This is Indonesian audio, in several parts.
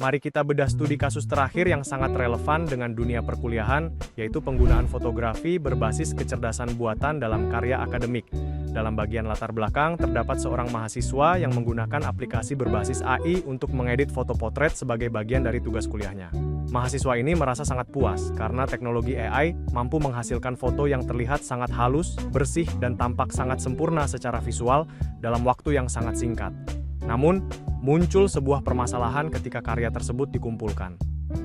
Mari kita bedah studi kasus terakhir yang sangat relevan dengan dunia perkuliahan, yaitu penggunaan fotografi berbasis kecerdasan buatan dalam karya akademik. Dalam bagian latar belakang, terdapat seorang mahasiswa yang menggunakan aplikasi berbasis AI untuk mengedit foto potret sebagai bagian dari tugas kuliahnya. Mahasiswa ini merasa sangat puas karena teknologi AI mampu menghasilkan foto yang terlihat sangat halus, bersih, dan tampak sangat sempurna secara visual dalam waktu yang sangat singkat. Namun, muncul sebuah permasalahan ketika karya tersebut dikumpulkan.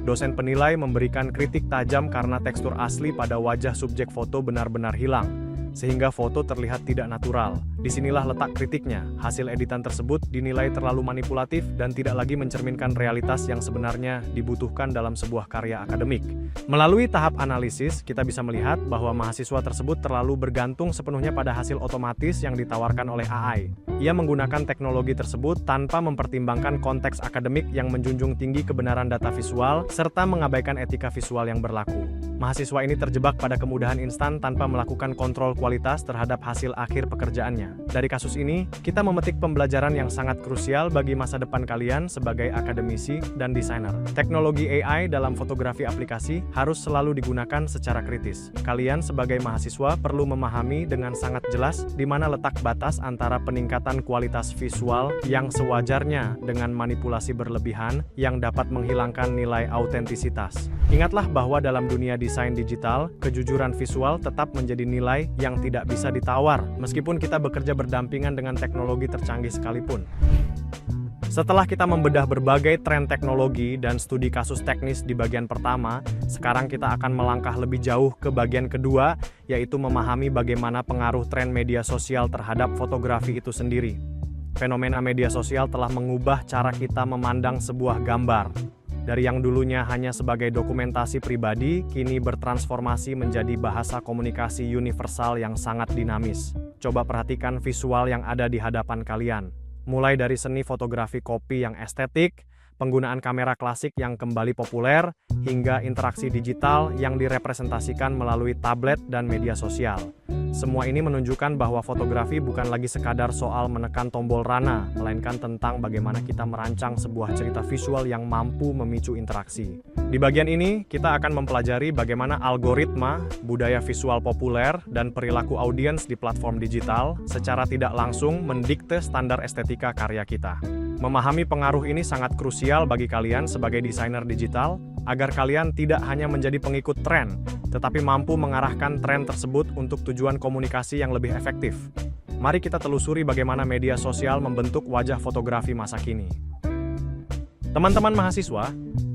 Dosen penilai memberikan kritik tajam karena tekstur asli pada wajah subjek foto benar-benar hilang, sehingga foto terlihat tidak natural. Disinilah letak kritiknya. Hasil editan tersebut dinilai terlalu manipulatif dan tidak lagi mencerminkan realitas yang sebenarnya dibutuhkan dalam sebuah karya akademik. Melalui tahap analisis, kita bisa melihat bahwa mahasiswa tersebut terlalu bergantung sepenuhnya pada hasil otomatis yang ditawarkan oleh AI. Ia menggunakan teknologi tersebut tanpa mempertimbangkan konteks akademik yang menjunjung tinggi kebenaran data visual, serta mengabaikan etika visual yang berlaku. Mahasiswa ini terjebak pada kemudahan instan tanpa melakukan kontrol kualitas terhadap hasil akhir pekerjaannya. Dari kasus ini, kita memetik pembelajaran yang sangat krusial bagi masa depan kalian sebagai akademisi dan desainer. Teknologi AI dalam fotografi aplikasi harus selalu digunakan secara kritis. Kalian sebagai mahasiswa perlu memahami dengan sangat jelas di mana letak batas antara peningkatan kualitas visual yang sewajarnya dengan manipulasi berlebihan yang dapat menghilangkan nilai autentisitas. Ingatlah bahwa dalam dunia desain digital, kejujuran visual tetap menjadi nilai yang tidak bisa ditawar, meskipun kita bekerja berdampingan dengan teknologi tercanggih sekalipun. Setelah kita membedah berbagai tren teknologi dan studi kasus teknis di bagian pertama, sekarang kita akan melangkah lebih jauh ke bagian kedua, yaitu memahami bagaimana pengaruh tren media sosial terhadap fotografi itu sendiri. Fenomena media sosial telah mengubah cara kita memandang sebuah gambar. Dari yang dulunya hanya sebagai dokumentasi pribadi, kini bertransformasi menjadi bahasa komunikasi universal yang sangat dinamis. Coba perhatikan visual yang ada di hadapan kalian. Mulai dari seni fotografi kopi yang estetik, penggunaan kamera klasik yang kembali populer, hingga interaksi digital yang direpresentasikan melalui tablet dan media sosial. Semua ini menunjukkan bahwa fotografi bukan lagi sekadar soal menekan tombol rana, melainkan tentang bagaimana kita merancang sebuah cerita visual yang mampu memicu interaksi. Di bagian ini, kita akan mempelajari bagaimana algoritma, budaya visual populer, dan perilaku audiens di platform digital secara tidak langsung mendikte standar estetika karya kita. Memahami pengaruh ini sangat krusial bagi kalian sebagai desainer digital, agar kalian tidak hanya menjadi pengikut tren, tetapi mampu mengarahkan tren tersebut untuk tujuan komunikasi yang lebih efektif. Mari kita telusuri bagaimana media sosial membentuk wajah fotografi masa kini. Teman-teman mahasiswa,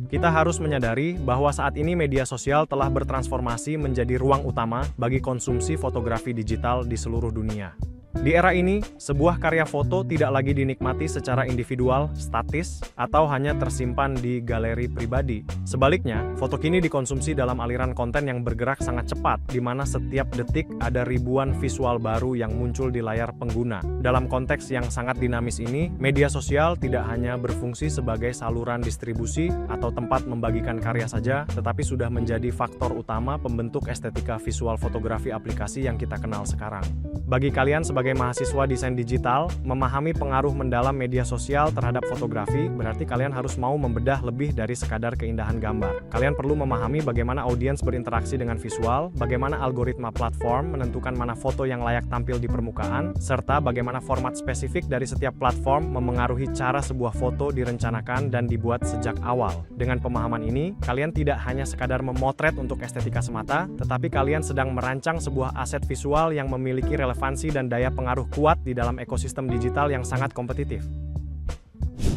kita harus menyadari bahwa saat ini media sosial telah bertransformasi menjadi ruang utama bagi konsumsi fotografi digital di seluruh dunia. Di era ini, sebuah karya foto tidak lagi dinikmati secara individual, statis, atau hanya tersimpan di galeri pribadi. Sebaliknya, foto kini dikonsumsi dalam aliran konten yang bergerak sangat cepat, di mana setiap detik ada ribuan visual baru yang muncul di layar pengguna. Dalam konteks yang sangat dinamis ini, media sosial tidak hanya berfungsi sebagai saluran distribusi atau tempat membagikan karya saja, tetapi sudah menjadi faktor utama pembentuk estetika visual fotografi aplikasi yang kita kenal sekarang. Bagi kalian sebagai mahasiswa desain digital, memahami pengaruh mendalam media sosial terhadap fotografi berarti kalian harus mau membedah lebih dari sekadar keindahan gambar. Kalian perlu memahami bagaimana audiens berinteraksi dengan visual, bagaimana algoritma platform menentukan mana foto yang layak tampil di permukaan, serta bagaimana format spesifik dari setiap platform memengaruhi cara sebuah foto direncanakan dan dibuat sejak awal. Dengan pemahaman ini, kalian tidak hanya sekadar memotret untuk estetika semata, tetapi kalian sedang merancang sebuah aset visual yang memiliki relevansi dan daya pengaruh kuat di dalam ekosistem digital yang sangat kompetitif.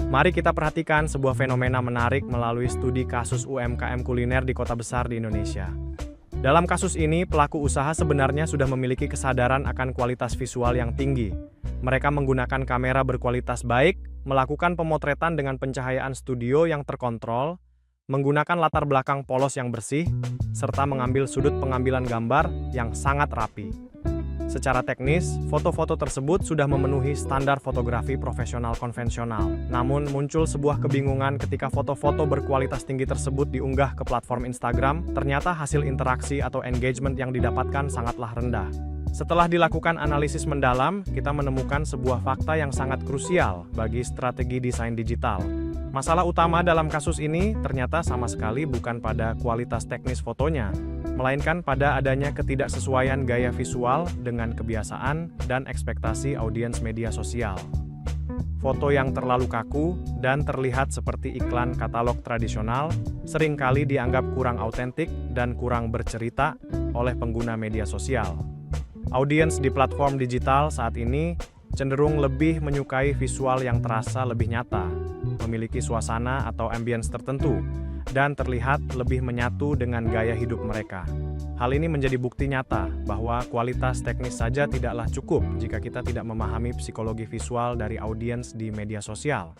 Mari kita perhatikan sebuah fenomena menarik melalui studi kasus UMKM kuliner di kota besar di Indonesia. Dalam kasus ini, pelaku usaha sebenarnya sudah memiliki kesadaran akan kualitas visual yang tinggi. Mereka menggunakan kamera berkualitas baik, melakukan pemotretan dengan pencahayaan studio yang terkontrol, menggunakan latar belakang polos yang bersih, serta mengambil sudut pengambilan gambar yang sangat rapi. Secara teknis, foto-foto tersebut sudah memenuhi standar fotografi profesional konvensional. Namun, muncul sebuah kebingungan ketika foto-foto berkualitas tinggi tersebut diunggah ke platform Instagram, ternyata hasil interaksi atau engagement yang didapatkan sangatlah rendah. Setelah dilakukan analisis mendalam, kita menemukan sebuah fakta yang sangat krusial bagi strategi desain digital. Masalah utama dalam kasus ini ternyata sama sekali bukan pada kualitas teknis fotonya, melainkan pada adanya ketidaksesuaian gaya visual dengan kebiasaan dan ekspektasi audiens media sosial. Foto yang terlalu kaku dan terlihat seperti iklan katalog tradisional seringkali dianggap kurang autentik dan kurang bercerita oleh pengguna media sosial. Audiens di platform digital saat ini cenderung lebih menyukai visual yang terasa lebih nyata, memiliki suasana atau ambience tertentu, dan terlihat lebih menyatu dengan gaya hidup mereka. Hal ini menjadi bukti nyata bahwa kualitas teknis saja tidaklah cukup jika kita tidak memahami psikologi visual dari audiens di media sosial.